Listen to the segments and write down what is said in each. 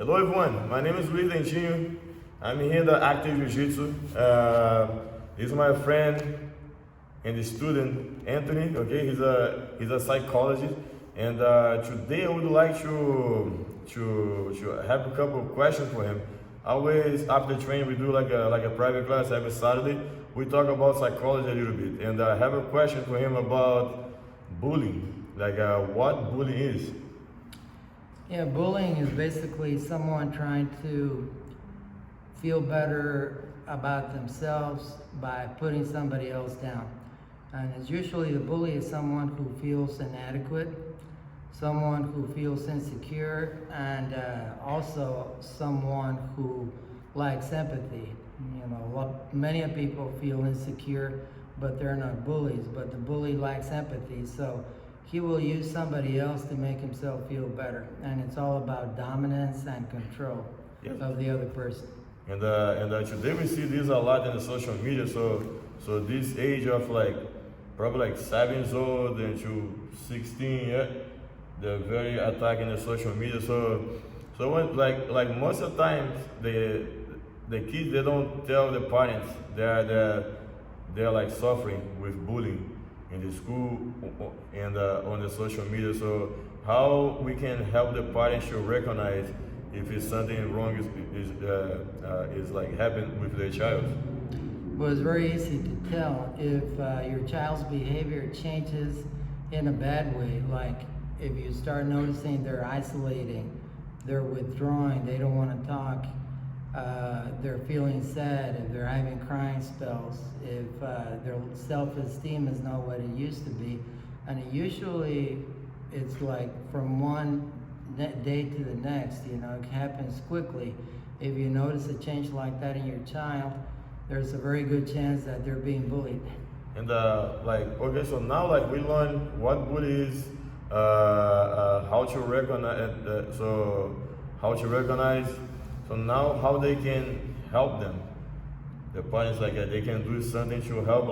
Hello everyone, my name is Luis Dentinho. I'm here at Active Jiu-Jitsu. He's my friend and the student, Anthony, okay? He's a psychologist. And today I would like to have a couple of questions for him. Always after training we do like a private class every Saturday. We talk about psychology a little bit. And I have a question for him about bullying, like what bullying is. Yeah, bullying is basically someone trying to feel better about themselves by putting somebody else down. And it's usually the bully is someone who feels inadequate, someone who feels insecure, and also someone who lacks empathy. You know, many people feel insecure, but they're not bullies, but the bully lacks empathy. So he will use somebody else to make himself feel better. And it's all about dominance and control of the other person. And today we see this a lot in the social media. So this age of probably 7 years old and to 16, yeah, they're very attacking the social media. So when like most of the times the kids, they don't tell the parents they're like suffering with bullying in the school and on the social media. So how we can help the parents to recognize if it's something wrong is like happened with their child? Well, it's very easy to tell if your child's behavior changes in a bad way. Like if you start noticing they're isolating, they're withdrawing, they don't want to talk, they're feeling sad, if they're having crying spells, if their self-esteem is not what it used to be. And usually it's like from one day to the next, you know, it happens quickly. If you notice a change like that in your child, there's a very good chance that they're being bullied. And okay, so now we learn what bully is, how to recognize, so now how they can help them. The parents, they can do something to help,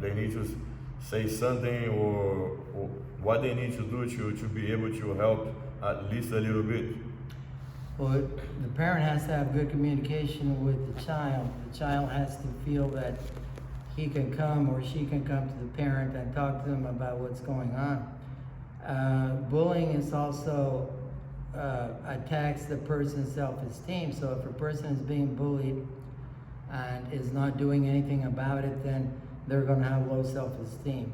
they need to say something or what they need to do to be able to help at least a little bit. Well, the parent has to have good communication with the child. The child has to feel that he can come or she can come to the parent and talk to them about what's going on. Bullying is also attacks the person's self-esteem. So if a person is being bullied and is not doing anything about it, then they're going to have low self-esteem.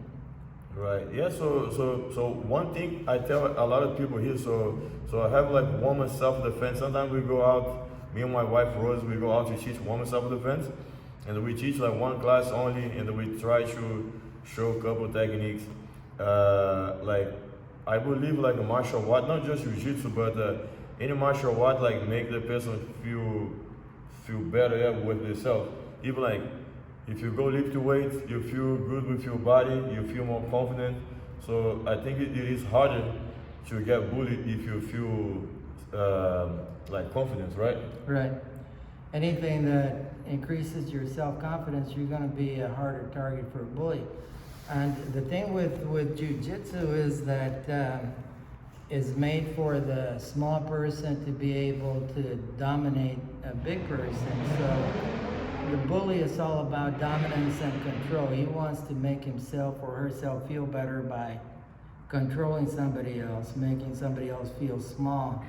Right. Yeah. So one thing I tell a lot of people here. So I have woman self-defense. Sometimes we go out. Me and my wife Rose, we go out to teach woman self-defense, and we teach one class only, and we try to show a couple techniques. I believe a martial art, not just jiu-jitsu, but any martial art make the person feel better with themselves. Even if you go lift your weights, you feel good with your body, you feel more confident. So I think it is harder to get bullied if you feel confidence, right? Right. Anything that increases your self-confidence, you're going to be a harder target for a bully. And the thing with jiu-jitsu is that it's made for the small person to be able to dominate a big person. So the bully is all about dominance and control. He wants to make himself or herself feel better by controlling somebody else, making somebody else feel small.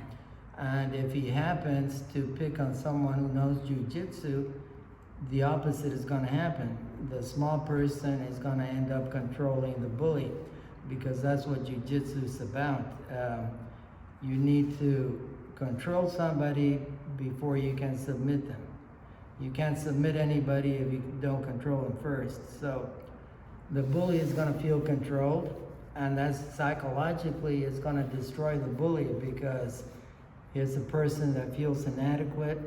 And if he happens to pick on someone who knows jiu-jitsu, the opposite is going to happen. The small person is going to end up controlling the bully, because that's what jiu-jitsu is about. You need to control somebody before you can submit them. You can't submit anybody if you don't control them first. So the bully is going to feel controlled, and that's psychologically is going to destroy the bully, because here's a person that feels inadequate,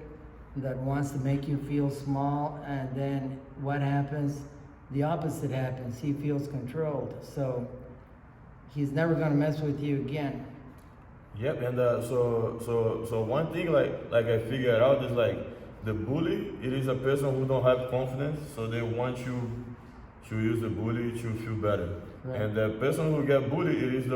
that wants to make you feel small, and then what happens? The opposite happens. He feels controlled. So he's never going to mess with you again. Yep. And so one thing I figured out is the bully, it is a person who don't have confidence, so they want you to use the bully to feel better. Right. And the person who get bullied, it is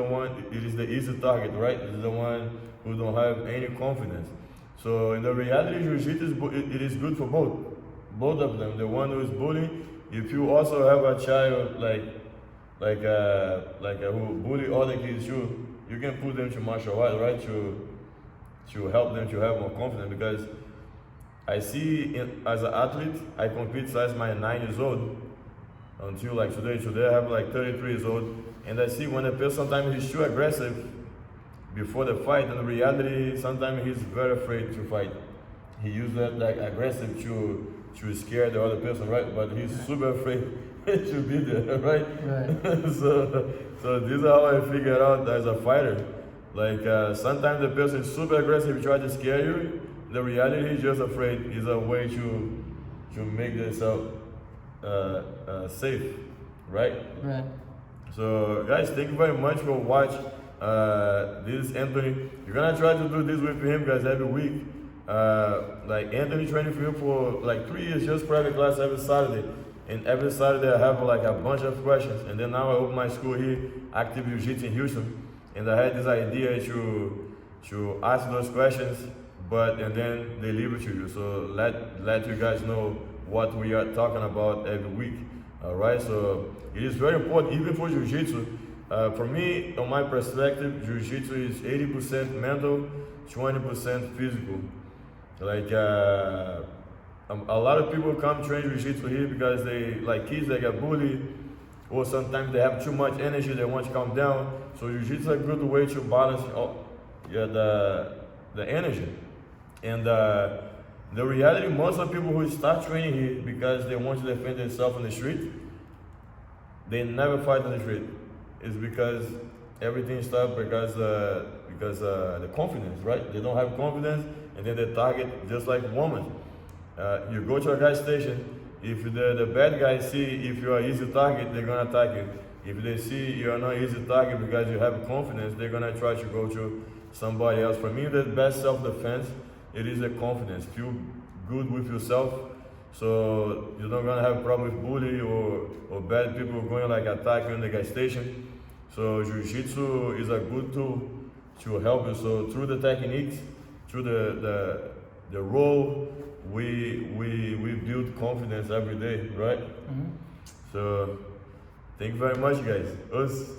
the easy target, right? It is the one who don't have any confidence. So in the reality, jiu-jitsu it is good for both of them. The one who is bullying, if you also have a child who bully other kids, you can put them to martial arts, right? To help them to have more confidence, because I see as an athlete, I compete since my 9 years old until like today. Today I have like 33 years old, and I see when a person sometimes he's too aggressive before the fight. In reality, sometimes he's very afraid to fight. He uses that like aggressive to scare the other person, right? But he's super afraid to be there, right? Right. so this is how I figured out as a fighter. Like sometimes the person is super aggressive, try to scare you. The reality, he's just afraid. Is a way to make themselves safe, right? Right. So guys, thank you very much for watching. This is Anthony. You're gonna try to do this with him, guys, every week. Like Anthony training for him for like 3 years, just private class every Saturday. And every Saturday I have like a bunch of questions. And then now I open my school here, Active Jiu-Jitsu in Houston. And I had this idea to ask those questions, and then deliver to you. So let you guys know what we are talking about every week. All right, so it is very important, even for Jiu-Jitsu. For me, on my perspective, Jiu-Jitsu is 80% mental, 20% physical. Like a lot of people come train Jiu-Jitsu here because they, like kids, they get bullied, or sometimes they have too much energy, they want to calm down. So Jiu-Jitsu is a good way to balance the energy. And the reality, most of the people who start training here because they want to defend themselves in the street, they never fight in the street. It's because everything stops because the confidence, right? They don't have confidence, and then they target just like women. You go to a gas station, if the bad guys see if you are easy target, they're gonna attack you. If they see you are not easy target because you have confidence, they're gonna try to go to somebody else. For me, the best self-defense, it is the confidence. Feel good with yourself, so you're not gonna have a problem with bully or bad people going like attack you in the gas station. So Jiu-Jitsu is a good tool to help you. So through the techniques, through the role, we build confidence every day, right? Mm-hmm. So thank you very much, guys. Us.